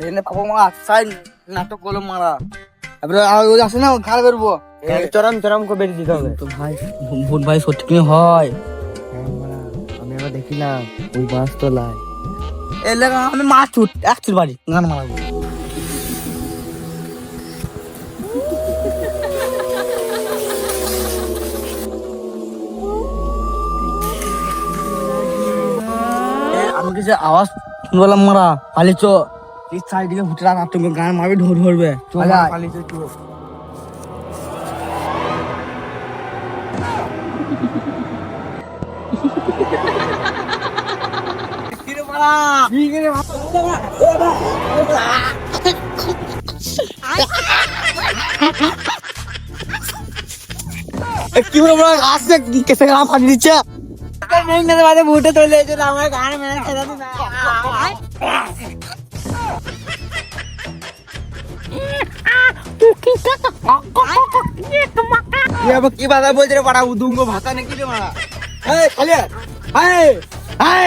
এখানে পাবো মারা সাইড নাটক করলো মারা এবারে ওই আসে না ঘাড় বেরবো চরম চরম করে বেরিয়ে দিতে হবে। তো ভাই ভূত ভাই সত্যি কি হয় আমি আবার দেখিলাম ওই মাছ তোলায় এলে আমি মাছ ছুট এক চুর বাড়ি গান মারাবো আমি কিছু আওয়াজ শুনলাম মারা পালিচ এই সাইডে ভুটরা নাটক গান মারবে ধরবে পালিয়েছে একটু কি বলে বড় আসছে কেসে গান ফাটি দিচ্ছে ভুটে চলে এসে আমার গান মেরে খেলা দিবে কি বাধা বলছে রে পাড়া উদুঙ্গ ভাতা নাকি রে মারা এই খালি এই এই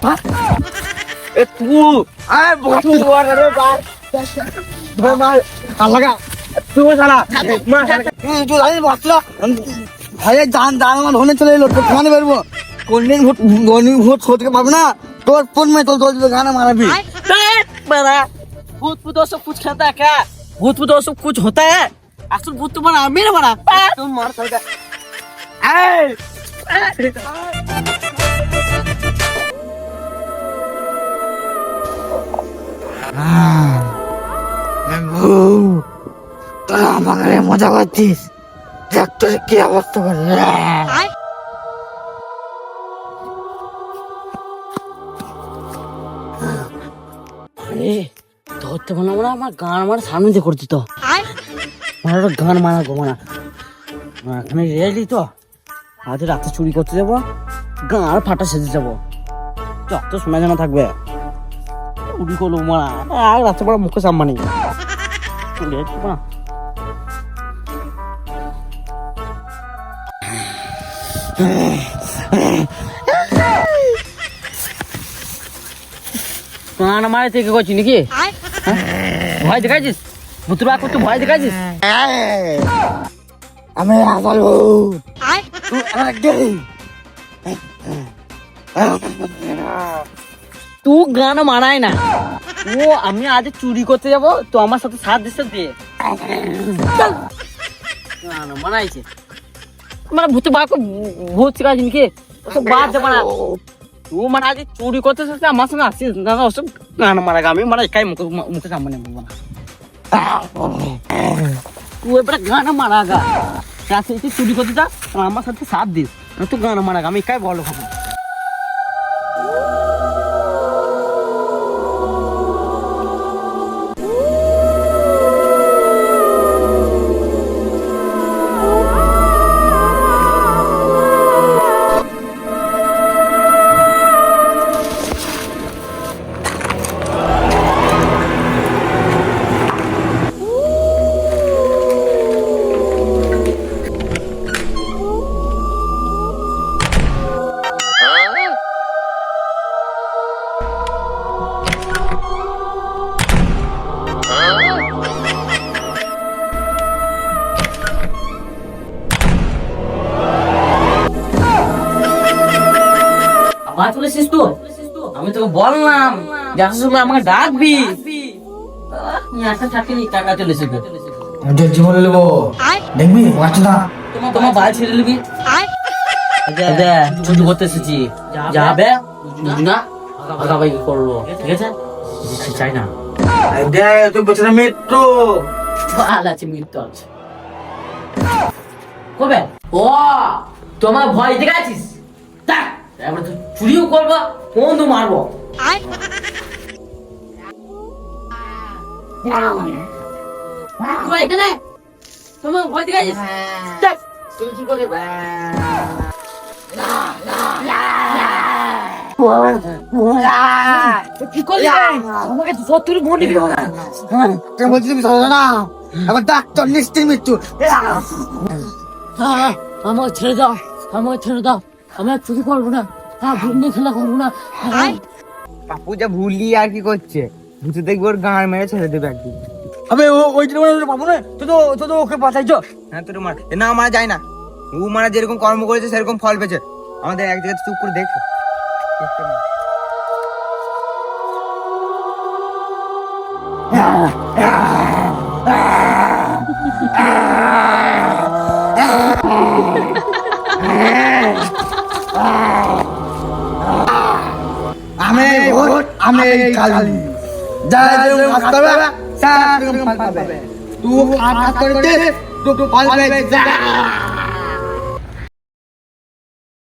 এ তুই এই বসু দুয়ার রে বার ধর মার লাগা তুই শালা মার তুই তুই জানিস বসলো ভাই জান জান আমার ধনে চলে এলো তো খানে বেরবো কোনদিন ভোট খোঁজকে পাবে না তোর ফোন মে তোর গানা মারাবি मेरा भूत भूत सब कुछ खाता है क्या? भूत भूत सब कुछ होता है? असल भूत तो बना मेरा बना तुम मार सकते তোরা আমাকে মজা করছিস দেখ তোর কি অবস্থা করে ধরতে বললাম আমরা আমার গান আমার সামনে দিয়ে করছি তো আমার একটা গান মানা গো মানা এখানে রেডি তো আজ রাতে চুরি করতে যাবো গান ফাটা সেজে যাবো যত শোনা জানা থাকবে চুরি করবো মানা আর রাতে পড়া মুখে সাম্মা নেই না গান মারে থেকে করছি নাকি ভয় দেখাইছিস ভুতুরা করতে ভয় দেখাইছিস আমি আসল তুই আমার গেলি তুই গান মানায় না ও আমি আজ চুরি করতে যাবো তো আমার সাথে সাথ দিচ্ছে দিয়ে গান মানাইছে মানে ভূত বাকো ভূত শিখাইছি নাকি ওসব বাদ দেবো না তুই মানে আজ চুরি করতে চাচ্ছে আমার সঙ্গে আসছিস না ওসব গান মারা আমি মানে একাই মুখে সামনে বলবো না তুই এবারে গান মারা গা রাতে চুরি করতে যা আমার সাথে সাথ দিস তুই গান মারা আমি একাই বলো খাবো আবার চলেছিস তো আমি তোকে বললাম যার সময় আমাকে ডাকবি টাকা চলেছে জীবনে নেবো দেখবি না তোমার বাল ছেড়ে নিবি চুরি করতে এসেছি যাবে না ভাগাভাগি করলো ঠিক আছে চাই না তুই বছর মৃত্যু বাল আছে মৃত্যু আছে কবে ও তোমার ভয় দেখাচ্ছিস দেখ এবার তুই চুরিও করবা কোন মারবো এখানে তোমার ভয় দেখাচ্ছিস দেখ তুই কি করবি কি করলি আমাকে সত্যি ভোট দিবি তুই বলছিস না আবার ডাক্তার নিশ্চিত মৃত্যু আমাকে ছেড়ে দাও আমাকে ছেড়ে দাও আমি আর চুরি করবো না ভুল খেলা করবো না পাপু যা ভুলি আর কি করছে ভূতে দেখবি ওর গাঁড় মেরে ছেড়ে দেবে একদিন। আবে ওই দিন পাবো না, তো ওকে বাঁচাইছো। হ্যাঁ তোর মার না মারা যায় না, ও মারা যেরকম কর্ম করেছে সেরকম ফল পেয়েছে। আমাদের এক জায়গায় চুপ করে দেখো। আমি ভূত, আমি কালী, যা যেরকম কাজ করবে সেরকম ফল পাবে। তুই কাজ করতে তুই ফল পেয়ে যা।